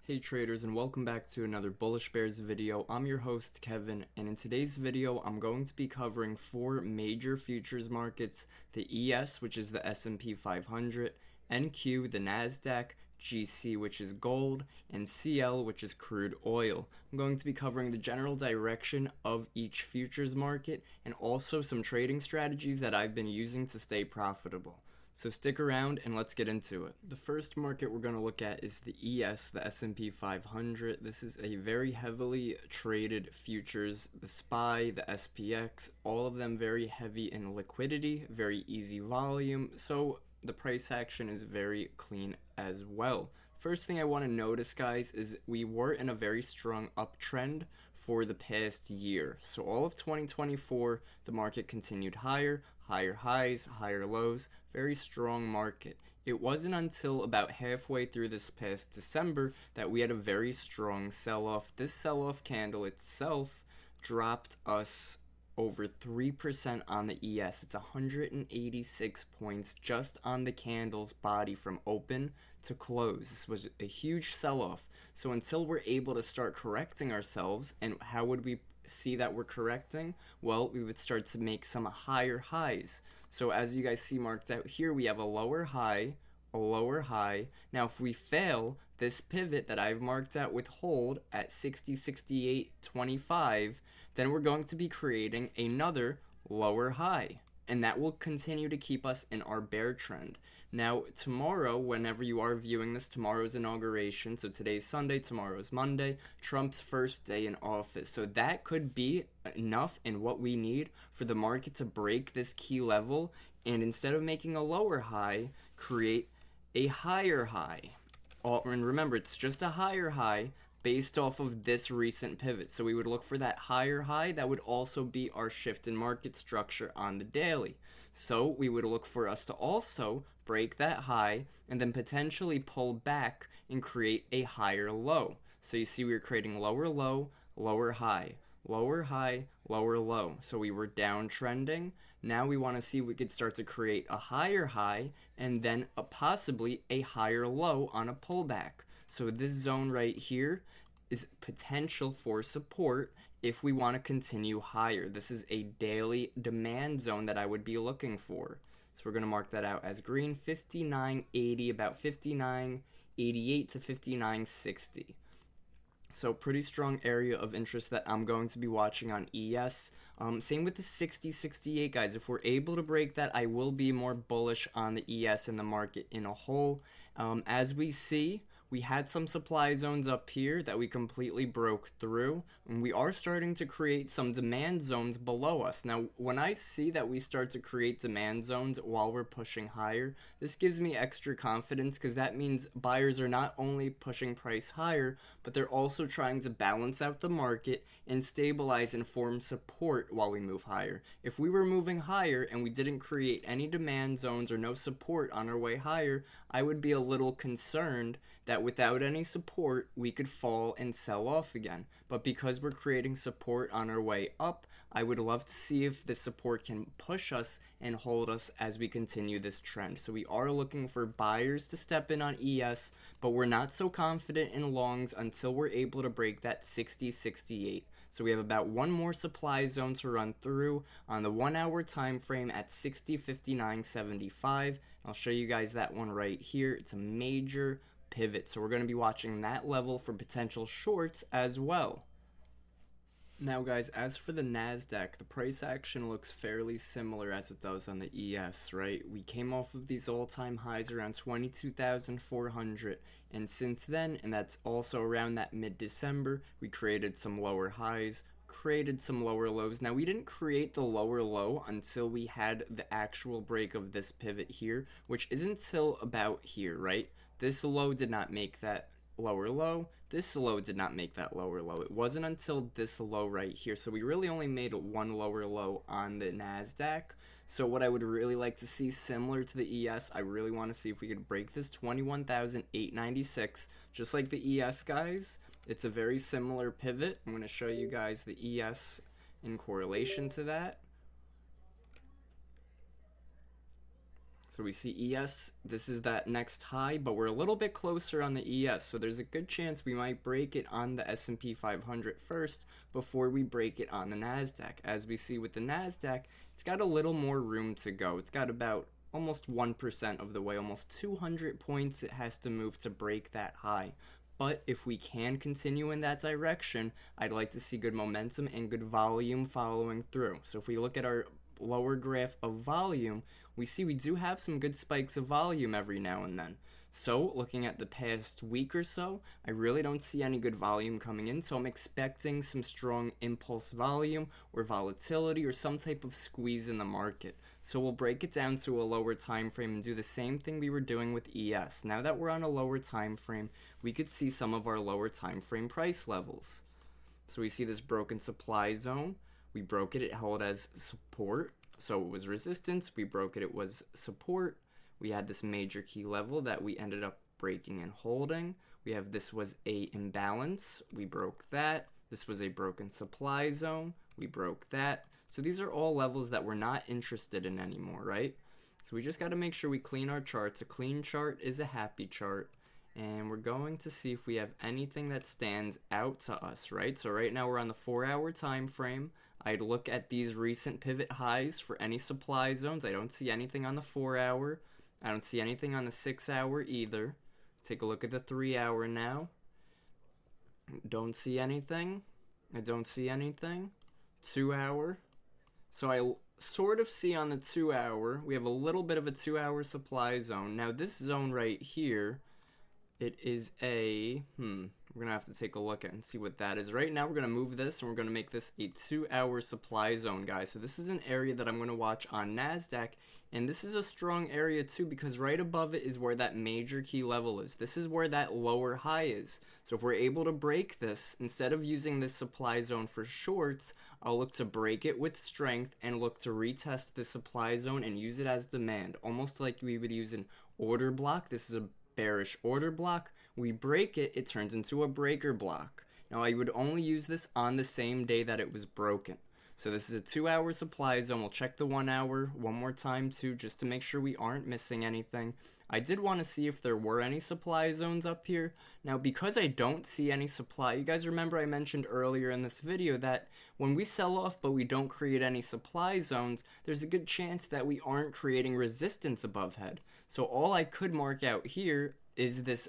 Hey traders, and welcome back to another Bullish Bears video. I'm your host Kevin, and in today's video I'm going to be covering four major futures markets: the ES, which is the S&P 500, NQ, the NASDAQ, GC, which is gold, and CL, which is crude oil. I'm going to be covering the general direction of each futures market and also some trading strategies that I've been using to stay profitable. So stick around and let's get into it. The first market we're going to look at is the ES, the S&P 500. This is a very heavily traded futures. The SPY, the SPX, all of them very heavy in liquidity, very easy volume. So the price action is very clean as well. First thing I want to notice, guys, is we were in a very strong uptrend for the past year. So all of 2024, the market continued higher highs, higher lows, very strong market. It wasn't until about halfway through this past December that we had a very strong sell-off. This sell-off candle itself dropped us over 3% on the ES. It's 186 points just on the candle's body from open to close. This was a huge sell-off. So until we're able to start correcting ourselves, and how would we see that we're correcting? Well, we would start to make some higher highs. So as you guys see marked out here, we have a lower high, a lower high. Now if we fail this pivot that I've marked out with hold at 60.6825, then we're going to be creating another lower high, and that will continue to keep us in our bear trend. Now tomorrow, whenever you are viewing this, tomorrow's inauguration, so today's Sunday, tomorrow's Monday, Trump's first day in office. So that could be enough and what we need for the market to break this key level, and instead of making a lower high, create a higher high. And remember, it's just a higher high based off of this recent pivot. So we would look for that higher high. That would also be our shift in market structure on the daily. So we would look for us to also break that high and then potentially pull back and create a higher low. So you see we were creating lower low, lower high, lower high, lower low. So we were downtrending. Now we want to see if we could start to create a higher high and then possibly a higher low on a pullback. So this zone right here is potential for support if we want to continue higher. This is a daily demand zone that I would be looking for. So we're going to mark that out as green, 59.80, about 59.88 to 59.60. So pretty strong area of interest that I'm going to be watching on ES. Same with the 60.68, guys. If we're able to break that, I will be more bullish on the ES and the market in a whole. As we see, we had some supply zones up here that we completely broke through, and we are starting to create some demand zones below us. Now, when I see that we start to create demand zones while we're pushing higher, this gives me extra confidence, because that means buyers are not only pushing price higher, but they're also trying to balance out the market and stabilize and form support while we move higher. If we were moving higher and we didn't create any demand zones or no support on our way higher, I would be a little concerned that without any support, we could fall and sell off again. But because we're creating support on our way up, I would love to see if this support can push us and hold us as we continue this trend. So we are looking for buyers to step in on ES, but we're not so confident in longs until we're able to break that 60.68. So we have about one more supply zone to run through on the 1 hour time frame at 60.5975. I'll show you guys that one right here. It's a major pivot, so we're going to be watching that level for potential shorts as well. Now guys, as for the NASDAQ, the price action looks fairly similar as it does on the ES, right? We came off of these all-time highs around 22,400, and since then, and that's also around that mid-December, we created some lower highs, created some lower lows. Now we didn't create the lower low until we had the actual break of this pivot here, which isn't till about here, right? This low did not make that lower low. This low did not make that lower low. It wasn't until this low right here. So we really only made one lower low on the NASDAQ. So what I would really like to see, similar to the ES, I really want to see if we could break this 21,896, just like the ES, guys. It's a very similar pivot. I'm going to show you guys the ES in correlation to that. So we see ES, this is that next high, but we're a little bit closer on the ES, so there's a good chance we might break it on the S&P 500 first before we break it on the NASDAQ. As we see with the NASDAQ, it's got a little more room to go. It's got about almost 1% of the way, almost 200 points it has to move to break that high. But if we can continue in that direction, I'd like to see good momentum and good volume following through. So if we look at our lower graph of volume, we see we do have some good spikes of volume every now and then. So looking at the past week or so, I really don't see any good volume coming in, so I'm expecting some strong impulse volume or volatility or some type of squeeze in the market. So we'll break it down to a lower time frame and do the same thing we were doing with ES. Now that we're on a lower time frame, we could see some of our lower time frame price levels. So we see this broken supply zone. We broke it, it held as support, so it was resistance. We broke it, it was support. We had this major key level that we ended up breaking and holding. We have this was a imbalance. We broke that. This was a broken supply zone. We broke that. So these are all levels that we're not interested in anymore, right? So we just got to make sure we clean our charts. A clean chart is a happy chart. And we're going to see if we have anything that stands out to us, right? So right now we're on the 4-hour time frame. I'd look at these recent pivot highs for any supply zones. I don't see anything on the 4-hour. I don't see anything on the 6-hour either. Take a look at the 3-hour now. Don't see anything. I don't see anything. 2-hour. So I sort of see on the 2-hour, we have a little bit of a 2-hour supply zone. Now this zone right here, it is a, we're going to have to take a look at and see what that is. Right now we're going to move this and we're going to make this a 2-hour supply zone, guys. So this is an area that I'm going to watch on NASDAQ. And this is a strong area too because right above it is where that major key level is. This is where that lower high is. So if we're able to break this, instead of using this supply zone for shorts, I'll look to break it with strength and look to retest the supply zone and use it as demand. Almost like we would use an order block. This is a bearish order block. We break it, it turns into a breaker block. Now I would only use this on the same day that it was broken. So this is a 2-hour supply zone. We'll check the 1-hour one more time too, just to make sure we aren't missing anything. I did want to see if there were any supply zones up here. Now because I don't see any supply, you guys remember I mentioned earlier in this video that when we sell off but we don't create any supply zones, there's a good chance that we aren't creating resistance above head. So all I could mark out here is this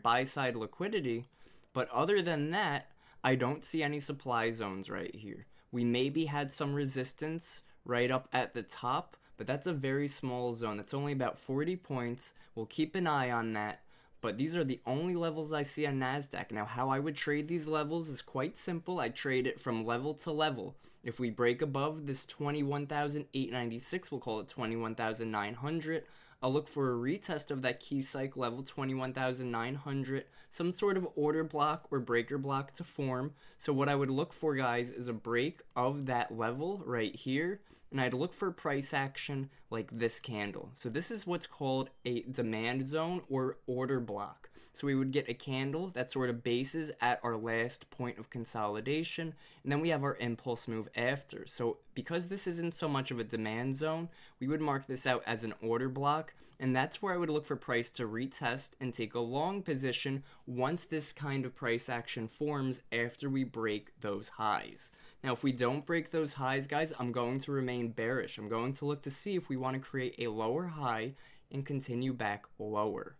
buy side liquidity, but other than that, I don't see any supply zones right here. We maybe had some resistance right up at the top, but that's a very small zone. That's only about 40 points. We'll keep an eye on that. But these are the only levels I see on NASDAQ. Now, how I would trade these levels is quite simple. I trade it from level to level. If we break above this 21,896, we'll call it 21,900. I'll look for a retest of that key cycle level 21,900, some sort of order block or breaker block to form. So what I would look for, guys, is a break of that level right here, and I'd look for price action like this candle. So this is what's called a demand zone or order block. So we would get a candle that sort of bases at our last point of consolidation, and then we have our impulse move after. So because this isn't so much of a demand zone, we would mark this out as an order block, and that's where I would look for price to retest and take a long position once this kind of price action forms after we break those highs. Now, if we don't break those highs, guys, I'm going to remain bearish. I'm going to look to see if we want to create a lower high and continue back lower.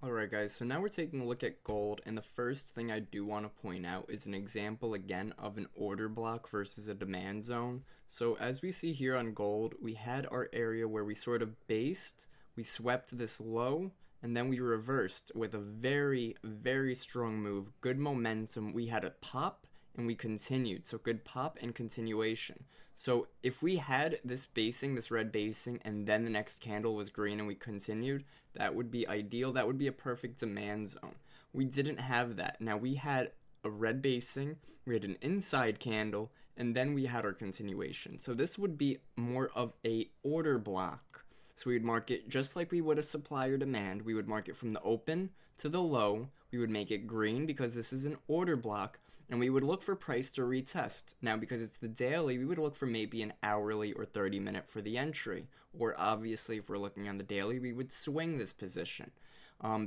Alright guys, so now we're taking a look at gold, and the first thing I do want to point out is an example again of an order block versus a demand zone. So as we see here on gold, we had our area where we sort of based, we swept this low, and then we reversed with a very, very strong move, good momentum. We had a pop and we continued, so good pop and continuation. So if we had this basing, this red basing, and then the next candle was green and we continued, that would be ideal. That would be a perfect demand zone. We didn't have that. Now we had a red basing, we had an inside candle, and then we had our continuation. So this would be more of a order block. So we would mark it just like we would a supply or demand. We would mark it from the open to the low. We would make it green because this is an order block. and we would look for price to retest. Now, because it's the daily, we would look for maybe an hourly or 30-minute for the entry. Or obviously, if we're looking on the daily, we would swing this position.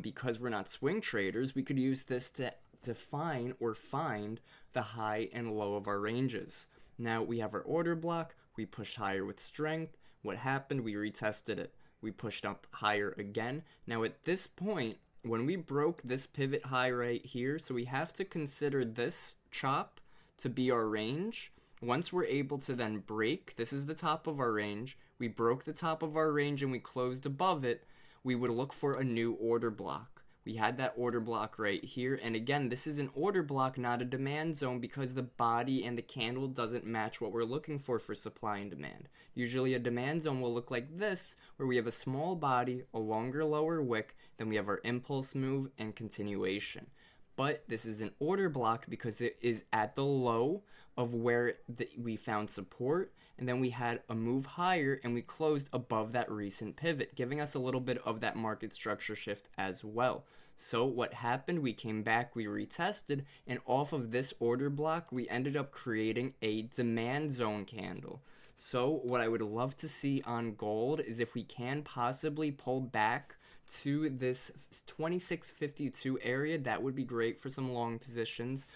Because we're not swing traders, we could use this to define or find the high and low of our ranges. Now, we have our order block. We pushed higher with strength. What happened? We retested it. We pushed up higher again. Now, at this point, when we broke this pivot high right here, so we have to consider this chop to be our range. Once we're able to then break, this is the top of our range, we broke the top of our range and we closed above it, we would look for a new order block. We had that order block right here, and again, this is an order block, not a demand zone, because the body and the candle doesn't match what we're looking for supply and demand. Usually a demand zone will look like this, where we have a small body, a longer lower wick, then we have our impulse move and continuation. But this is an order block because it is at the low of where we found support, and then we had a move higher and we closed above that recent pivot, giving us a little bit of that market structure shift as well. So what happened, we came back, we retested, and off of this order block, we ended up creating a demand zone candle. So what I would love to see on gold is if we can possibly pull back to this 2652 area, that would be great for some long positions.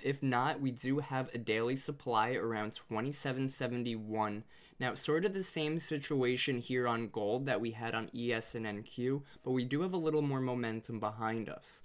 If not, we do have a daily supply around 2771. Now, sort of the same situation here on gold that we had on ES and NQ, but we do have a little more momentum behind us.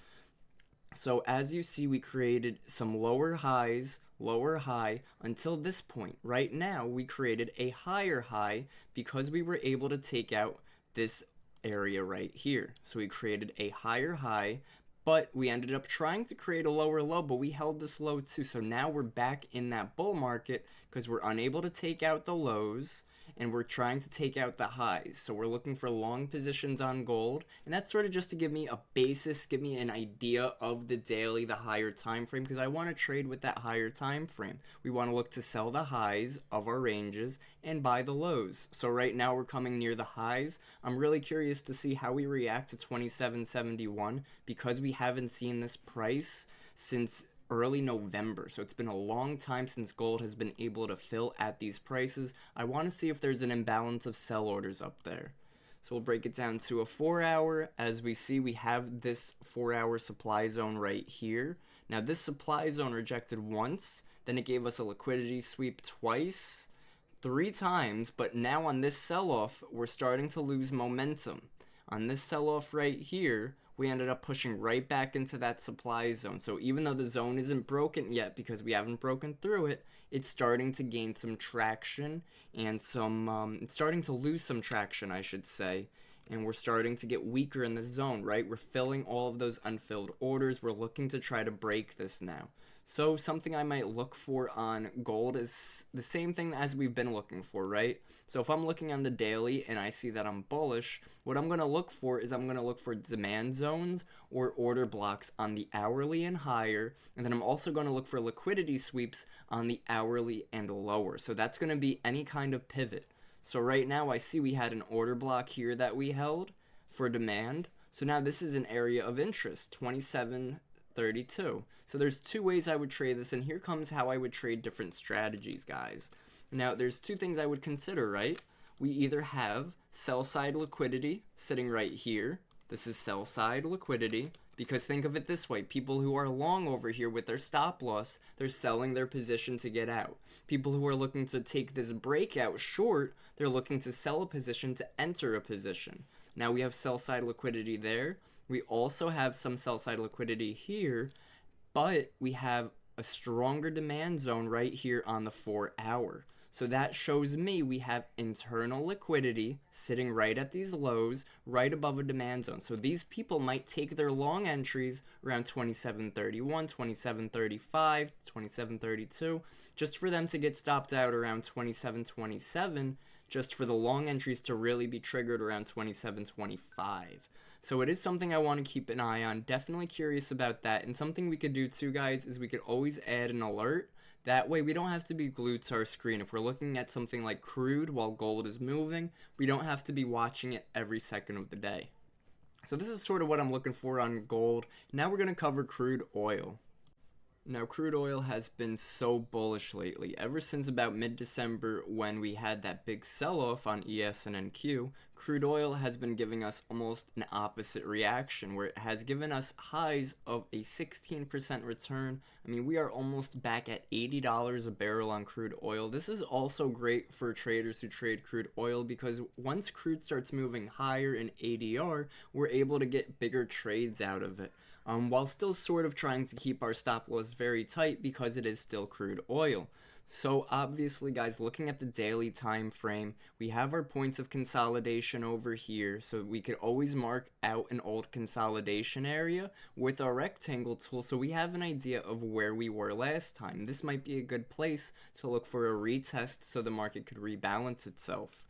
So as you see, we created some lower highs, lower high, until this point. Right now, we created a higher high because we were able to take out this area right here. So we created a higher high, but we ended up trying to create a lower low, but we held this low too. So now we're back in that bull market because we're unable to take out the lows and we're trying to take out the highs. So we're looking for long positions on gold, and that's sort of just to give me a basis, give me an idea of the daily, the higher time frame, because I want to trade with that higher time frame. We want to look to sell the highs of our ranges and buy the lows. So right now we're coming near the highs. I'm really curious to see how we react to 2771 because we haven't seen this price since early November, so it's been a long time since gold has been able to fill at these prices. I want to see if there's an imbalance of sell orders up there. So we'll break it down to a 4-hour. As we see, we have this 4-hour supply zone right here. Now this supply zone rejected once, then it gave us a liquidity sweep twice, 3 times, but now on this sell-off, we're starting to lose momentum. On this sell-off right here, we ended up pushing right back into that supply zone. So even though the zone isn't broken yet because we haven't broken through it, it's starting to gain some traction and it's starting to lose some traction, I should say. And we're starting to get weaker in the zone, right? We're filling all of those unfilled orders. We're looking to try to break this now. So something I might look for on gold is the same thing as we've been looking for, right? So if I'm looking on the daily and I see that I'm bullish, what I'm going to look for is I'm going to look for demand zones or order blocks on the hourly and higher. And then I'm also going to look for liquidity sweeps on the hourly and lower. So that's going to be any kind of pivot. So right now I see we had an order block here that we held for demand. So now this is an area of interest, 2732. So there's 2 ways I would trade this, and here comes how I would trade different strategies, guys. Now there's 2 things I would consider, right? We either have sell side liquidity sitting right here. This is sell side liquidity, because think of it this way. People who are long over here with their stop loss, they're selling their position to get out. People who are looking to take this breakout short, they're looking to sell a position to enter a position. Now we have sell side liquidity there. We also have some sell side liquidity here, but we have a stronger demand zone right here on the 4-hour. So that shows me we have internal liquidity sitting right at these lows, right above a demand zone. So these people might take their long entries around 2731, 2735, 2732, just for them to get stopped out around 2727, just for the long entries to really be triggered around 2725. So it is something I want to keep an eye on. Definitely curious about that. And something we could do too, guys, is we could always add an alert. That way we don't have to be glued to our screen. If we're looking at something like crude while gold is moving, we don't have to be watching it every second of the day. So this is sort of what I'm looking for on gold. Now we're going to cover crude oil. Now, crude oil has been so bullish lately. Ever since about mid-December when we had that big sell-off on ES and NQ, crude oil has been giving us almost an opposite reaction where it has given us highs of a 16% return. I mean, we are almost back at $80 a barrel on crude oil. This is also great for traders who trade crude oil because once crude starts moving higher in ADR, we're able to get bigger trades out of it. While still sort of trying to keep our stop loss very tight because it is still crude oil. So obviously, guys, looking at the daily time frame, we have our points of consolidation over here, so we could always mark out an old consolidation area with our rectangle tool so we have an idea of where we were last time. This might be a good place to look for a retest so the market could rebalance itself.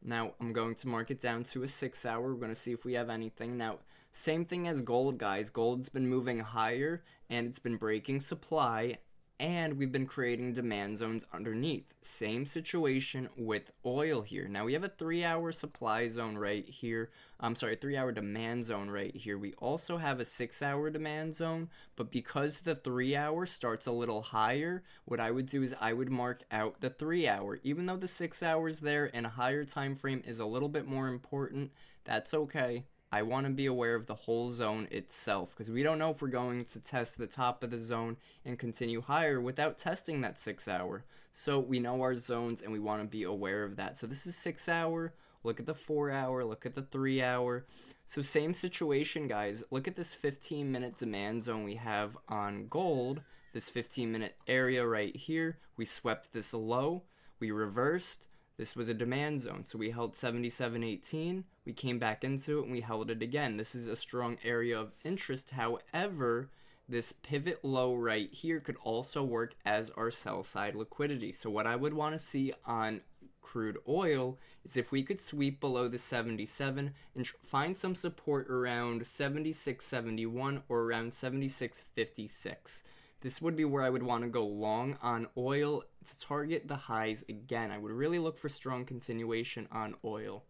Now, I'm going to mark it down to a 6 hour. We're going to see if we have anything. Now, same thing as gold, guys. Gold's been moving higher, and it's been breaking supply, and we've been creating demand zones underneath. Same situation with oil here. Now, we have a 3 hour supply zone right here. 3 hour demand zone right here. We also have a 6 hour demand zone, but because the 3 hour starts a little higher, what I would do is I would mark out the 3 hour. Even though the 6 hours there and a higher time frame is a little bit more important, that's okay. I want to be aware of the whole zone itself because we don't know if we're going to test the top of the zone and continue higher without testing that 6 hour. So we know our zones and we want to be aware of that. So this is 6 hour. Look at the 4 hour. Look at the 3 hour. So same situation, guys. Look at this 15-minute demand zone we have on gold. This 15-minute area right here. We swept this low. We reversed. This was a demand zone, so we held 77.18, we came back into it, and we held it again. This is a strong area of interest. However, this pivot low right here could also work as our sell side liquidity. So what I would want to see on crude oil is if we could sweep below the 77 and find some support around 76.71 or around 76.56. This would be where I would want to go long on oil to target the highs again. I would really look for strong continuation on oil.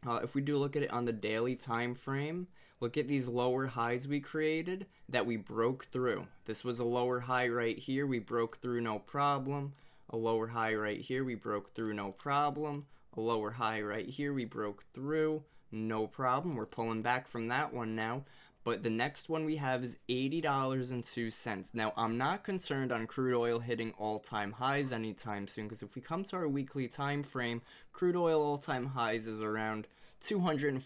If we do look at it on the daily time frame, look at these lower highs we created that we broke through. This was a lower high right here. We broke through, no problem. A lower high right here. We broke through, no problem. A lower high right here. We broke through, no problem. We're pulling back from that one now. But the next one we have is $80.02. Now, I'm not concerned on crude oil hitting all-time highs anytime soon, because if we come to our weekly time frame, crude oil all-time highs is around $246,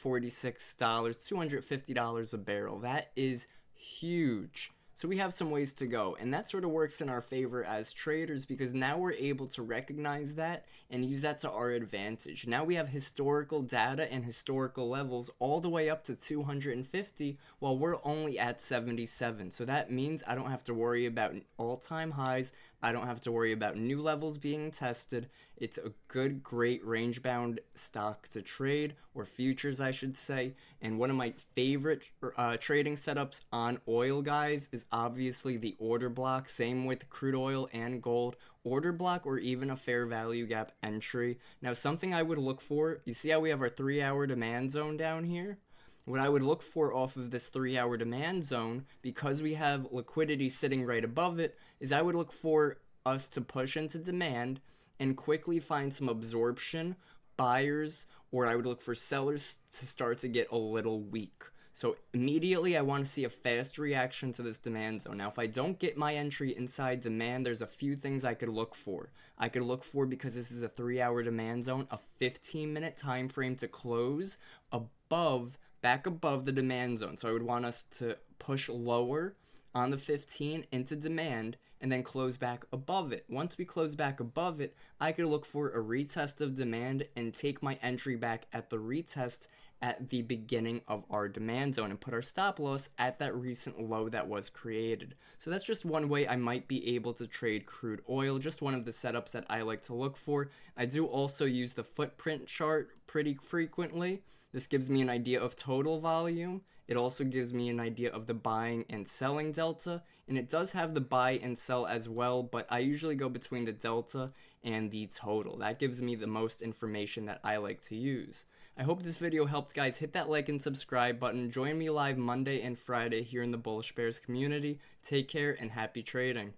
$250 a barrel. That is huge. So we have some ways to go, and that sort of works in our favor as traders because now we're able to recognize that and use that to our advantage. Now we have historical data and historical levels all the way up to 250 while we're only at 77. So that means I don't have to worry about all-time highs. I don't have to worry about new levels being tested. It's a good, great range-bound stock to trade, or futures, I should say. And one of my favorite trading setups on oil, guys, is obviously the order block. Same with crude oil and gold. Order block or even a fair value gap entry. Now, something I would look for, you see how we have our 3 hour demand zone down here? What I would look for off of this 3 hour demand zone, because we have liquidity sitting right above it, is I would look for us to push into demand and quickly find some absorption, buyers, or I would look for sellers to start to get a little weak. So immediately I want to see a fast reaction to this demand zone. Now, if I don't get my entry inside demand, there's a few things I could look for. I could look for, because this is a 3 hour demand zone, a 15-minute time frame to close back above the demand zone. So I would want us to push lower on the 15 into demand and then close back above it. Once we close back above it, I could look for a retest of demand and take my entry back at the retest at the beginning of our demand zone and put our stop loss at that recent low that was created. So that's just one way I might be able to trade crude oil, just one of the setups that I like to look for. I do also use the footprint chart pretty frequently. This gives me an idea of total volume. It also gives me an idea of the buying and selling delta, and it does have the buy and sell sell as well, but I usually go between the delta and the total. That gives me the most information that I like to use. I hope this video helped, guys. Hit that like and subscribe button. Join me live Monday and Friday here in the Bullish Bears community. Take care and happy trading.